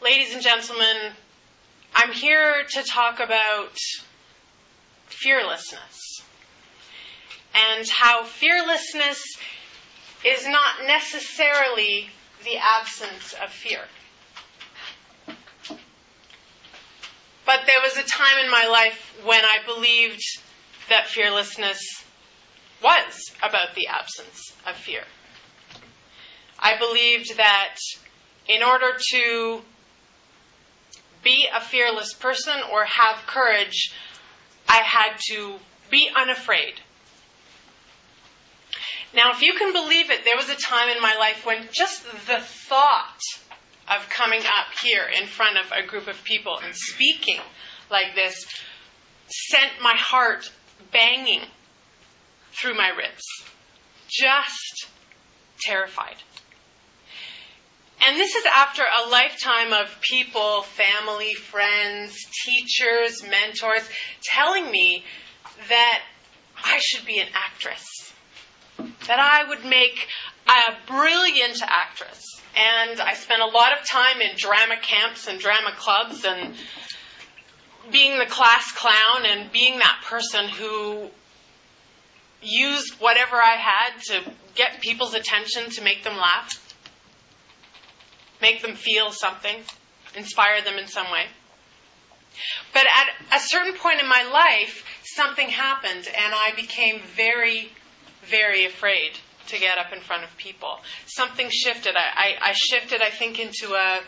Ladies and gentlemen, I'm here to talk about fearlessness and how fearlessness is not necessarily the absence of fear. But there was a time in my life when I believed that fearlessness was about the absence of fear. I believed that in order to be a fearless person or have courage, I had to be unafraid. Now, if you can believe it, there was a time in my life when just the thought of coming up here in front of a group of people and speaking like this sent my heart banging through my ribs. Just terrified. And this is after a lifetime of people, family, friends, teachers, mentors, telling me that I should be an actress, that I would make a brilliant actress. And I spent a lot of time in drama camps and drama clubs and being the class clown and being that person who used whatever I had to get people's attention, to make them laugh, make them feel something, inspire them in some way. But at a certain point in my life, something happened and I became very, very afraid to get up in front of people. Something shifted. I shifted, I think, into a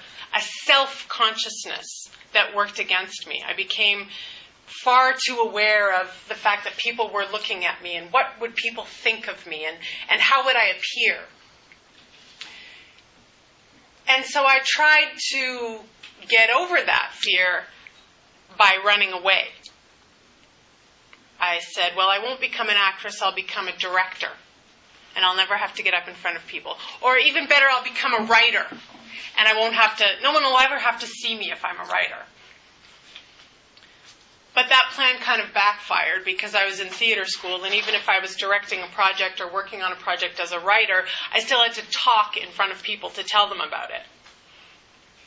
self-consciousness that worked against me. I became far too aware of the fact that people were looking at me and what would people think of me and how would I appear. And so I tried to get over that fear by running away. I said, well, I won't become an actress, I'll become a director. And I'll never have to get up in front of people. Or even better, I'll become a writer. And no one will ever have to see me if I'm a writer. But that plan kind of backfired because I was in theater school, and even if I was directing a project or working on a project as a writer, I still had to talk in front of people to tell them about it.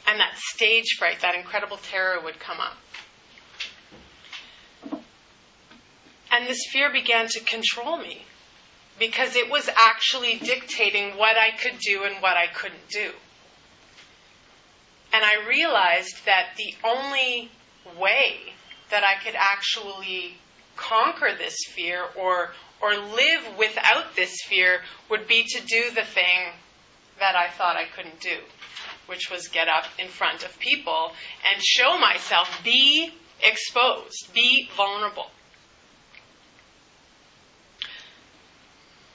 And that stage fright, that incredible terror would come up. And this fear began to control me because it was actually dictating what I could do and what I couldn't do. And I realized that the only way that I could actually conquer this fear or live without this fear would be to do the thing that I thought I couldn't do, which was get up in front of people and show myself, be exposed, be vulnerable.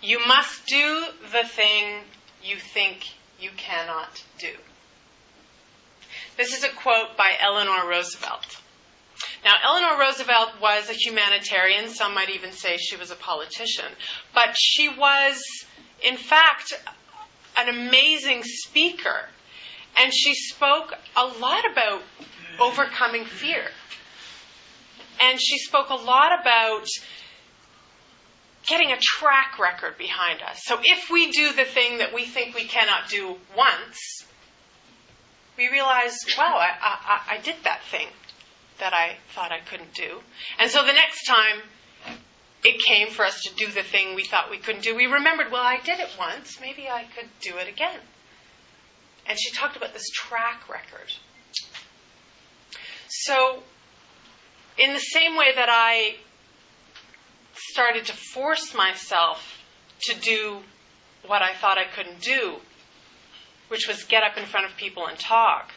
You must do the thing you think you cannot do. This is a quote by Eleanor Roosevelt. Now, Eleanor Roosevelt was a humanitarian. Some might even say she was a politician. But she was, in fact, an amazing speaker. And she spoke a lot about overcoming fear. And she spoke a lot about getting a track record behind us. So if we do the thing that we think we cannot do once, we realize, wow, I did that thing that I thought I couldn't do. And so the next time it came for us to do the thing we thought we couldn't do, we remembered, well, I did it once. Maybe I could do it again. And she talked about this track record. So in the same way that I started to force myself to do what I thought I couldn't do, which was get up in front of people and talk,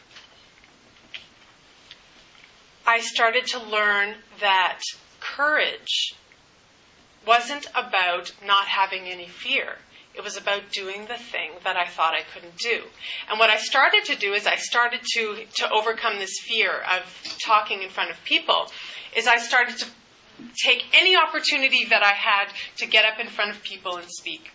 I started to learn that courage wasn't about not having any fear. It was about doing the thing that I thought I couldn't do. And what I started to do is I started to overcome this fear of talking in front of people, is I started to take any opportunity that I had to get up in front of people and speak.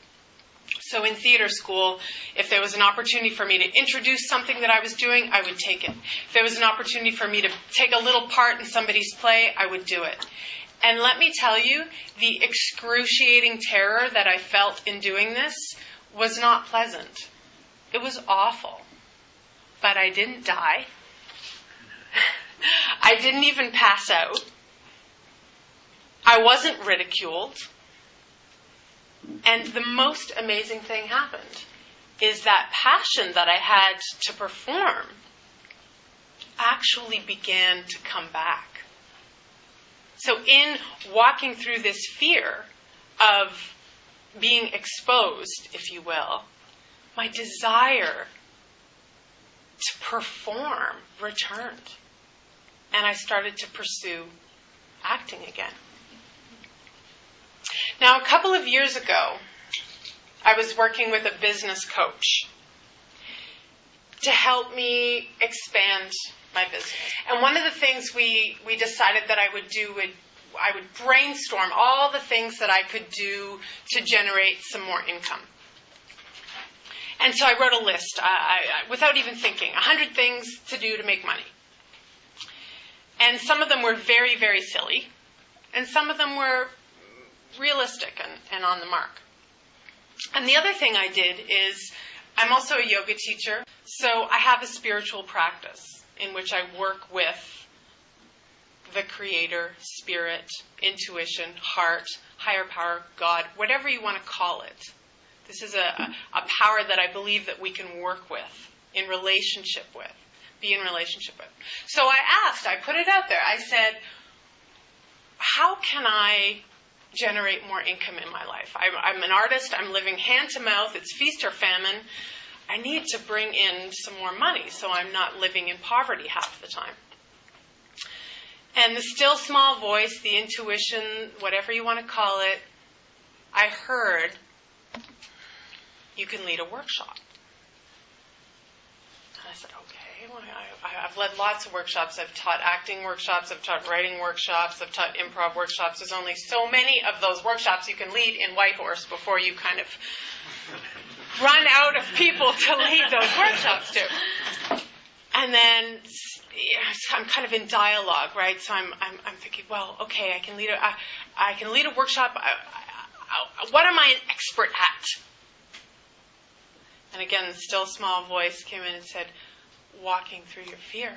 So in theater school, if there was an opportunity for me to introduce something that I was doing, I would take it. If there was an opportunity for me to take a little part in somebody's play, I would do it. And let me tell you, the excruciating terror that I felt in doing this was not pleasant. It was awful. But I didn't die. I didn't even pass out. I wasn't ridiculed. And the most amazing thing happened is that passion that I had to perform actually began to come back. So in walking through this fear of being exposed, if you will, my desire to perform returned. And I started to pursue acting again. Now, a couple of years ago, I was working with a business coach to help me expand my business. And one of the things we decided that I would do, I would brainstorm all the things that I could do to generate some more income. And so I wrote a list, without even thinking, 100 things to do to make money. And some of them were very, very silly. And some of them were realistic and on the mark. And the other thing I did is, I'm also a yoga teacher, so I have a spiritual practice in which I work with the Creator, Spirit, intuition, heart, higher power, God, whatever you want to call it. This is a power that I believe that we can work with, in relationship with, be in relationship with. So I put it out there. I said, how can I generate more income in my life? I'm an artist. I'm living hand to mouth. It's feast or famine. I need to bring in some more money so I'm not living in poverty half the time. And the still small voice, the intuition, whatever you want to call it, I heard, you can lead a workshop. And I said, okay, well, I've led lots of workshops. I've taught acting workshops. I've taught writing workshops. I've taught improv workshops. There's only so many of those workshops you can lead in Whitehorse before you kind of run out of people to lead those workshops to. And then I'm kind of in dialogue, right? So I'm thinking, well, okay, I can lead a workshop. What am I an expert at? And again, the still small voice came in and said, walking through your fear.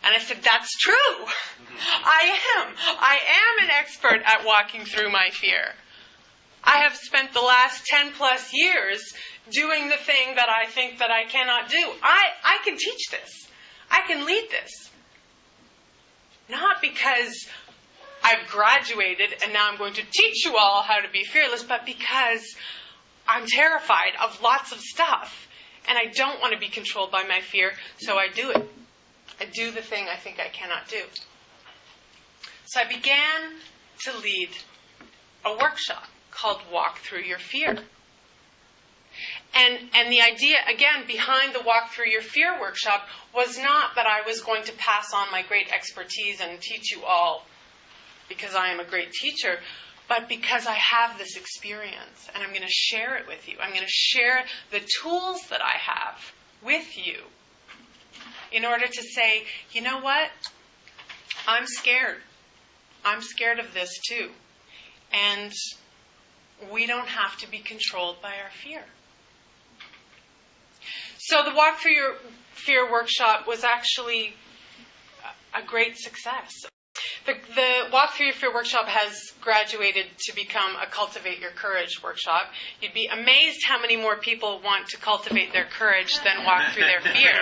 And I said, that's true. I am an expert at walking through my fear. I have spent the last 10 plus years doing the thing that I think that I cannot do. I can teach this. I can lead this. Not because I've graduated and now I'm going to teach you all how to be fearless, but because I'm terrified of lots of stuff and I don't want to be controlled by my fear, so I do it. I do the thing I think I cannot do. So I began to lead a workshop called Walk Through Your Fear. And the idea, again, behind the Walk Through Your Fear workshop was not that I was going to pass on my great expertise and teach you all because I am a great teacher, but because I have this experience and I'm going to share it with you. I'm going to share the tools that I have with you in order to say, you know what? I'm scared. I'm scared of this too. And we don't have to be controlled by our fear. So the Walk Through Your Fear workshop was actually a great success. The Walk Through Your Fear workshop has graduated to become a Cultivate Your Courage workshop. You'd be amazed how many more people want to cultivate their courage than walk through their fear.